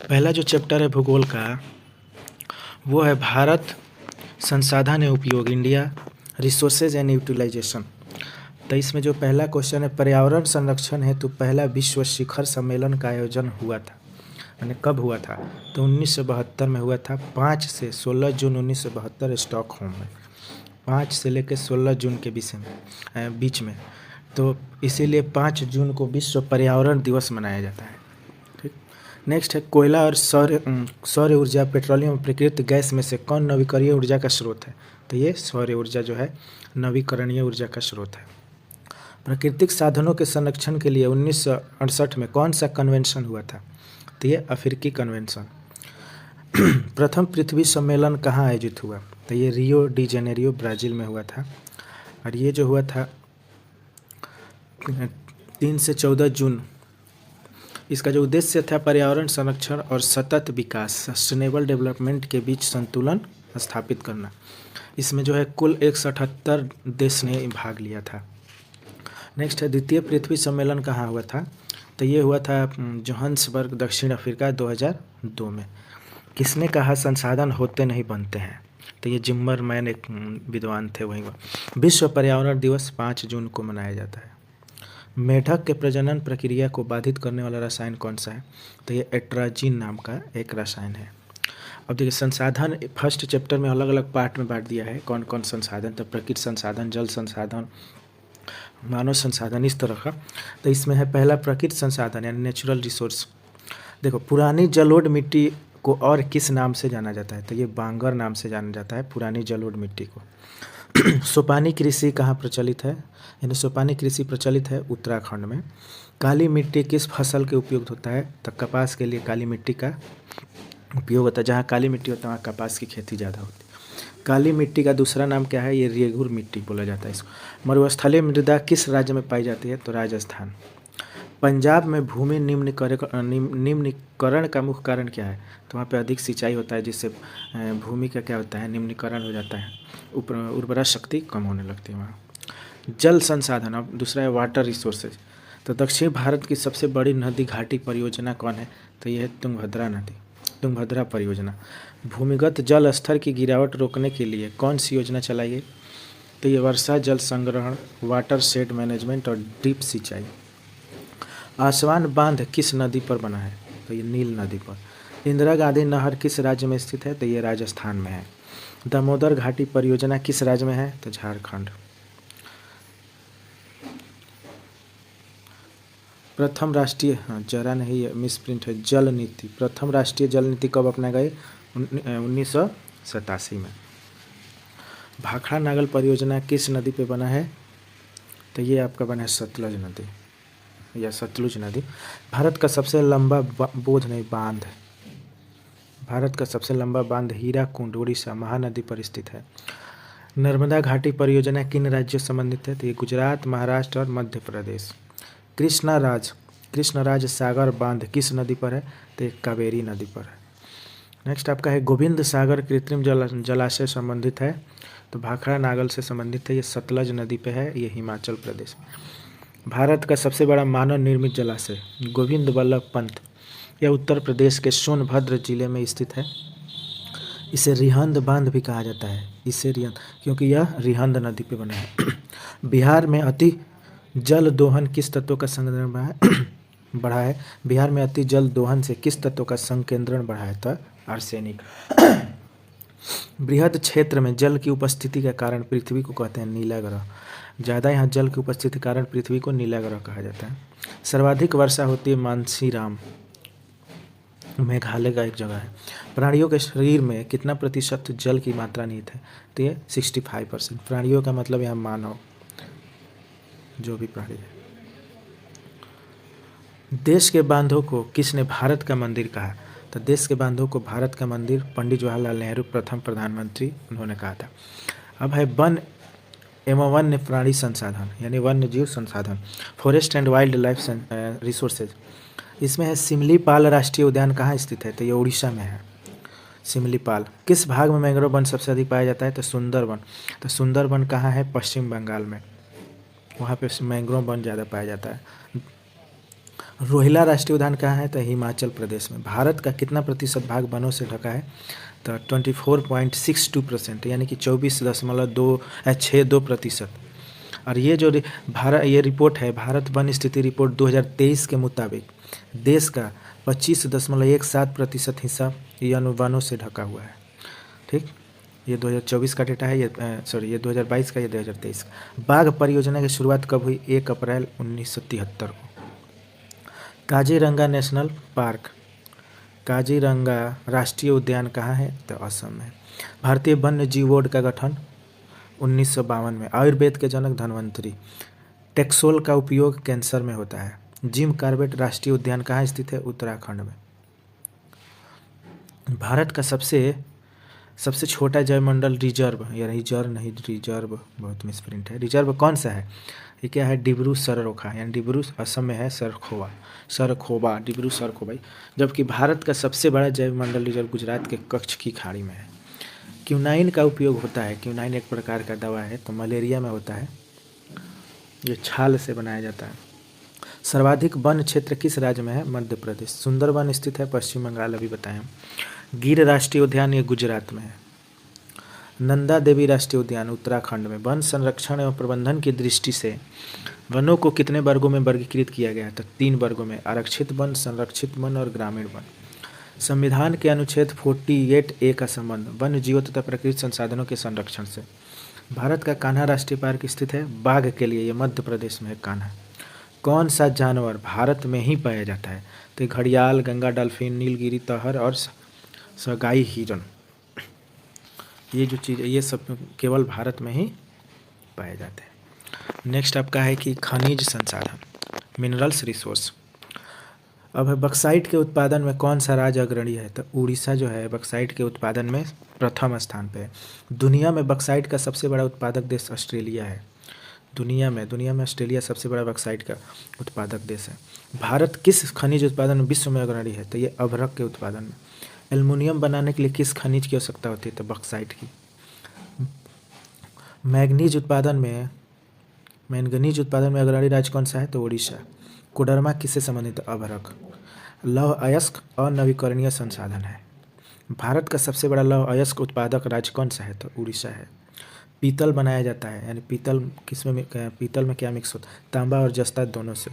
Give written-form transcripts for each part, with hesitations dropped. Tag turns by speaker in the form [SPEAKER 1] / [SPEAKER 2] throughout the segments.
[SPEAKER 1] पहला जो चैप्टर है भूगोल का वो है भारत, संसाधन एवं उपयोग, इंडिया, रिसोर्सेज एंड यूटिलाइजेशन। तो इसमें जो पहला क्वेश्चन है पर्यावरण संरक्षण है, तो पहला विश्व शिखर सम्मेलन का आयोजन हुआ था, यानी कब हुआ था? तो 1972 में हुआ था, 5 से 16 जून 1972 स्टॉकहोम में, 5 से लेकर 16 जून के बीच में। तो इसीलिए 5 जून को विश्व पर्यावरण दिवस मनाया जाता है। ठीक। नेक्स्ट है कोयला और सौर ऊर्जा, पेट्रोलियम और प्राकृतिक गैस में से कौन नवीकरणीय ऊर्जा का स्रोत है? तो ये सौर ऊर्जा जो है नवीकरणीय ऊर्जा का स्रोत है। प्राकृतिक साधनों के संरक्षण के लिए 1968 में कौन सा कन्वेंशन हुआ था? तो ये अफ्रीकी कन्वेंशन। प्रथम पृथ्वी सम्मेलन कहाँ आयोजित हुआ? तो ये रियो डी जेनेरियो, ब्राज़ील में हुआ था। और ये जो हुआ था 3 से 14 जून। इसका जो उद्देश्य था पर्यावरण संरक्षण और सतत विकास, सस्टेनेबल डेवलपमेंट के बीच संतुलन स्थापित करना। इसमें जो है कुल 178 देश ने भाग लिया था। नेक्स्ट है द्वितीय पृथ्वी सम्मेलन कहाँ हुआ था? तो ये हुआ था जोहान्सबर्ग, दक्षिण अफ्रीका, 2002 में। किसने कहा संसाधन होते नहीं बनते हैं? तो ये जिम्मरमैन एक विद्वान थे, वहीं विश्व पर्यावरण दिवस 5 जून को मनाया जाता है। मेढक के प्रजनन प्रक्रिया को बाधित करने वाला रसायन कौन सा है? तो ये एट्राजीन नाम का एक रसायन है। अब देखिए संसाधन फर्स्ट चैप्टर में अलग अलग पार्ट में बांट दिया है, कौन कौन संसाधन, तो प्रकृति संसाधन, जल संसाधन, मानव संसाधन, इस तरह का। तो इसमें है पहला प्रकृति संसाधन यानी नेचुरल रिसोर्स। देखो पुरानी जलोढ़ मिट्टी को और किस नाम से जाना जाता है? तो ये बांगर नाम से जाना जाता है पुरानी जलोढ़ मिट्टी को। सोपानी कृषि कहाँ प्रचलित है? यानी सोपानी कृषि प्रचलित है उत्तराखंड में। काली मिट्टी किस फसल के उपयोग होता है? तो कपास के लिए काली मिट्टी का उपयोग होता है। जहाँ काली मिट्टी होता है वहाँ कपास की खेती ज़्यादा होती है। काली मिट्टी का दूसरा नाम क्या है? ये रेगुर मिट्टी बोला जाता है इसको। मरुस्थलीय मृदा किस राज्य में पाई जाती है? तो राजस्थान। पंजाब में भूमि निम्नीकरण का मुख्य कारण क्या है? तो वहाँ पे अधिक सिंचाई होता है, जिससे भूमि का क्या होता है, निम्नीकरण हो जाता है, उर्वरा शक्ति कम होने लगती है वहाँ। जल संसाधन, अब दूसरा है वाटर रिसोर्सेज। तो दक्षिण भारत की सबसे बड़ी नदी घाटी परियोजना कौन है? तो यह है तुंगभद्रा नदी, तुंगभद्रा परियोजना। भूमिगत जल स्तर की गिरावट रोकने के लिए कौन सी योजना चलाई गई? तो ये वर्षा जल संग्रहण, वाटर शेड मैनेजमेंट और ड्रिप सिंचाई। आसवान बांध किस नदी पर बना है? तो ये नील नदी पर। इंदिरा गांधी नहर किस राज्य में स्थित है? तो ये राजस्थान में है। दामोदर घाटी परियोजना किस राज्य में है? तो झारखंड। प्रथम राष्ट्रीय, जरा नहीं मिसप्रिंट है, जल नीति। प्रथम राष्ट्रीय जल नीति कब अपनाई गई? 1987 में। भाखड़ा नागल परियोजना किस नदी पे बना है? तो ये आपका बना है सतलज नदी या सतलुज नदी। भारत का सबसे लंबा बांध, भारत का सबसे लंबा बांध हीराकुंड उड़ीसा महानदी पर स्थित है। नर्मदा घाटी परियोजना किन राज्यों से संबंधित है? तो ये गुजरात, महाराष्ट्र और मध्य प्रदेश। कृष्णराज सागर बांध किस नदी पर है? तो ये कावेरी नदी पर है। नेक्स्ट आपका है गोविंद सागर कृत्रिम जलाशय संबंधित है, तो भाखड़ा नागल से संबंधित है, ये सतलज नदी पे है, ये हिमाचल प्रदेश। भारत का सबसे बड़ा मानव निर्मित जलाशय गोविंद बल्लभ पंत, यह उत्तर प्रदेश के सोनभद्र जिले में स्थित है। इसे रिहंद बांध भी कहा जाता है, इसे रिहंद क्योंकि यह रिहंद नदी पे बना है। बिहार में अति जल दोहन किस तत्व का संकेंद्रण बढ़ा है? बिहार में अति जल दोहन से किस तत्व का संकेंद्रण बढ़ा है? तो आर्सेनिक। बृहद क्षेत्र में जल की उपस्थिति के कारण पृथ्वी को कहते हैं नीला ग्रह। ज़्यादा यहाँ जल की उपस्थिति के कारण पृथ्वी को नीला ग्रह कहा जाता है। सर्वाधिक वर्षा होती है मानसीराम, मेघालय का एक जगह है। प्राणियों के शरीर में कितना प्रतिशत जल की मात्रा निहित है? तो ये 65%। प्राणियों का मतलब यहाँ मानव, जो भी प्राणी है। देश के बांधों को किसने भारत का मंदिर कहा? तो देश के बांधों को भारत का मंदिर पंडित जवाहरलाल नेहरू प्रथम प्रधानमंत्री उन्होंने कहा था। अब है वन एवं वन्य प्राणी संसाधन यानी वन्य जीव संसाधन, forest and wild life resources. इसमें है सिमलीपाल राष्ट्रीय उद्यान कहाँ स्थित है? तो ये उड़ीसा में है सिमलीपाल। किस भाग में मैंग्रोव वन सबसे अधिक पाया जाता है? तो सुंदरवन। तो सुंदरवन कहाँ है? पश्चिम बंगाल में, वहाँ पे मैंग्रोव वन ज़्यादा पाया जाता है। रोहिला राष्ट्रीय उद्यान कहाँ है? तो हिमाचल प्रदेश में। भारत का कितना प्रतिशत भाग वनों से ढका है? तो 24.62%, यानी कि 24.62% और ये जो ये रिपोर्ट है, भारत वन स्थिति रिपोर्ट 2023 के मुताबिक देश का 25.17% हिस्सा ये वनों से ढका हुआ है। ठीक, ये 2024 का डेटा है, ये 2022 का, ये 2023 का। बाघ परियोजना की शुरुआत कब हुई? 1 अप्रैल 1973 को। काजीरंगा नेशनल पार्क, काजीरंगा राष्ट्रीय उद्यान कहाँ है? तो असम में। भारतीय वन्य जीव बोर्ड का गठन 1952 में। आयुर्वेद के जनक धन्वंतरी। टेक्सोल का उपयोग कैंसर में होता है। जिम कॉर्बेट राष्ट्रीय उद्यान कहाँ स्थित है? उत्तराखंड में। भारत का सबसे छोटा जैवमंडल रिजर्व, या रिजर्व नहीं, रिजर्व बहुत मिसप्रिंट है। रिजर्व कौन सा है? ये क्या है? डिब्रू सरखोबा, यानी डिब्रू असम में है, सरखोबा, डिब्रू सरखोबा। जबकि भारत का सबसे बड़ा जैवमंडल रिजर्व गुजरात के कच्छ की खाड़ी में है। क्यूनाइन का उपयोग होता है। क्यूनाइन एक प्रकार का दवा है, तो मलेरिया में होता है। ये छाल से बनाया जाता है। सर्वाधिक वन क्षेत्र किस राज्य में है? मध्य प्रदेश। सुंदरवन स्थित है पश्चिम बंगाल, अभी बताएं। गिर राष्ट्रीय उद्यान ये गुजरात में है। नंदा देवी राष्ट्रीय उद्यान उत्तराखंड में। वन संरक्षण एवं प्रबंधन की दृष्टि से वनों को कितने वर्गों में वर्गीकृत किया गया है? तो 3 वर्गों में, आरक्षित वन, संरक्षित वन और ग्रामीण वन। संविधान के अनुच्छेद 48A का संबंध वन्य जीवों तथा प्रकृति संसाधनों के संरक्षण से। भारत का कान्हा राष्ट्रीय पार्क स्थित है बाघ के लिए, ये मध्य प्रदेश में है कान्हा। कौन सा जानवर भारत में ही पाया जाता है? तो घड़ियाल, गंगा डॉल्फिन, नीलगिरी तहर और सगाई हिरन। ये जो चीज़ है ये सब केवल भारत में ही पाए जाते हैं। नेक्स्ट आपका है कि खनिज संसाधन, मिनरल्स रिसोर्स। अब है बक्साइट के उत्पादन में कौन सा राज्य अग्रणी है? तो उड़ीसा जो है बक्साइट के उत्पादन में प्रथम स्थान पे है। दुनिया में बक्साइट का सबसे बड़ा उत्पादक देश ऑस्ट्रेलिया है। दुनिया में ऑस्ट्रेलिया सबसे बड़ा बक्साइट का उत्पादक देश है। भारत किस खनिज उत्पादन में विश्व में अग्रणी है? तो ये अभ्रक के उत्पादन में। एल्युमिनियम बनाने के लिए किस खनिज की आवश्यकता होती है? तो बक्साइट की। मैंगनीज उत्पादन में अग्रणी राज्य कौन सा है? तो उड़ीसा। कोडरमा किससे संबंधित? अभ्रक। लौह अयस्क अनवीकरणीय संसाधन है। भारत का सबसे बड़ा लौह अयस्क उत्पादक राज्य कौन सा है? तो उड़ीसा है। पीतल बनाया जाता है, यानी पीतल में क्या मिक्स होता है? तांबा और जस्ता दोनों से।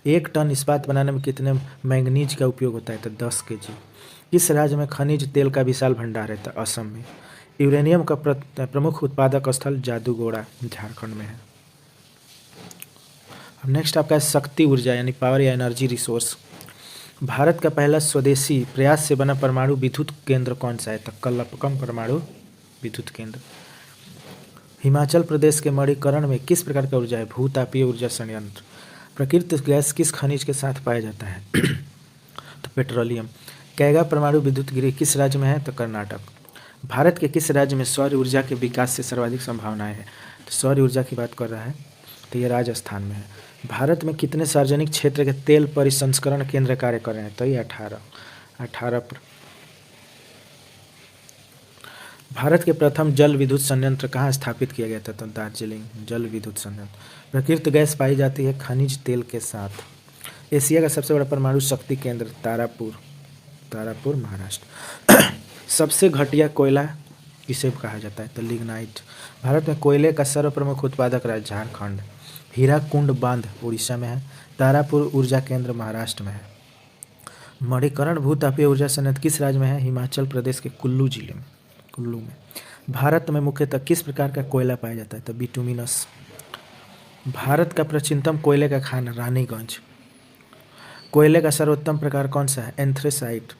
[SPEAKER 1] 1 टन इस्पात बनाने में कितने मैंगनीज का उपयोग होता है? तो 10 kg। किस राज्य में खनिज तेल का विशाल भंडार है? तो असम में। यूरेनियम का प्रमुख उत्पादक स्थल जादूगोड़ा झारखंड में है। अब नेक्स्ट आपका है शक्ति ऊर्जा, यानी पावर या एनर्जी रिसोर्स। भारत का पहला स्वदेशी प्रयास से बना परमाणु विद्युत केंद्र कौन सा है? तो कल्लपकम परमाणु विद्युत केंद्र। हिमाचल प्रदेश के मणिकरण में किस प्रकार का ऊर्जा है? भूतापीय ऊर्जा संयंत्र। प्राकृतिक गैस किस खनिज के साथ पाया जाता है? तो पेट्रोलियम। कैगा परमाणु विद्युत गृह किस राज्य में है? तो कर्नाटक। भारत के किस राज्य में सौर ऊर्जा के विकास से सर्वाधिक संभावनाएं हैं? तो सौर ऊर्जा की बात कर रहा है, तो ये राजस्थान में है। भारत में कितने सार्वजनिक क्षेत्र के तेल परिसंस्करण केंद्र कार्य कर रहे हैं? तो ये 18 पर। भारत के प्रथम जल विद्युत संयंत्र कहाँ स्थापित किया गया था? तो दार्जिलिंग जल विद्युत संयंत्र। प्राकृतिक गैस पाई जाती है खनिज तेल के साथ। एशिया का सबसे बड़ा परमाणु शक्ति केंद्र तारापुर महाराष्ट्र। सबसे घटिया कोयला किसे कहा जाता है? तो लिग्नाइट। भारत में कोयले का सर्वप्रमुख उत्पादक राज्य झारखंड। हीराकुंड बांध उड़ीसा में है। तारापुर ऊर्जा केंद्र महाराष्ट्र में है। मणिकरण भूतापीय ऊर्जा संयंत्र किस राज्य में है? हिमाचल प्रदेश के कुल्लू जिले में। भारत में मुख्यतः किस प्रकार का कोयला पाया जाता है? तो बिटुमिनस। भारत का प्राचीनतम कोयले का खान रानीगंज। कोयले का सर्वोत्तम प्रकार कौन सा है? एंथ्रेसाइट।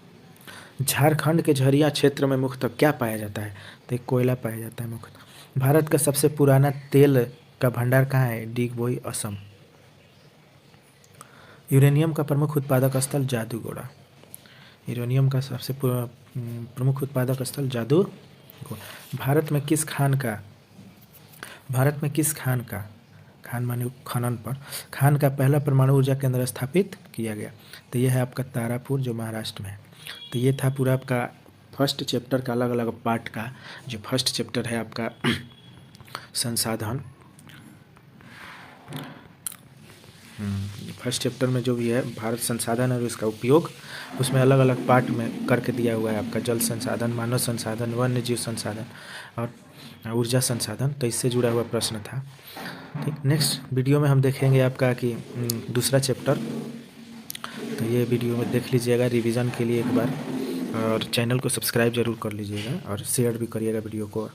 [SPEAKER 1] झारखंड के झरिया क्षेत्र में मुख्यतः क्या पाया जाता है? तो कोयला पाया जाता है मुख्यतः। भारत का सबसे पुराना तेल का भंडार कहाँ है? डिगबोई असम। यूरेनियम का प्रमुख उत्पादक स्थल जादूगोड़ा। यूरेनियम का सबसे प्रमुख उत्पादक स्थल जादूगोड़ा। भारत में किस खान का खान माने खनन पर खान का पहला परमाणु ऊर्जा केंद्र स्थापित किया गया? तो यह है आपका तारापुर जो महाराष्ट्र में है। तो ये था पूरा आपका फर्स्ट चैप्टर का अलग अलग पार्ट का जो फर्स्ट चैप्टर है आपका संसाधन। फर्स्ट चैप्टर में जो भी है भारत संसाधन और उसका उपयोग, उसमें अलग अलग पार्ट में करके दिया हुआ है आपका जल संसाधन, मानव संसाधन, वन्य जीव संसाधन और ऊर्जा संसाधन। तो इससे जुड़ा हुआ प्रश्न था। ठीक, नेक्स्ट वीडियो में हम देखेंगे आपका कि दूसरा चैप्टर। तो ये वीडियो में देख लीजिएगा रिवीजन के लिए एक बार, और चैनल को सब्सक्राइब ज़रूर कर लीजिएगा और शेयर भी करिएगा वीडियो को।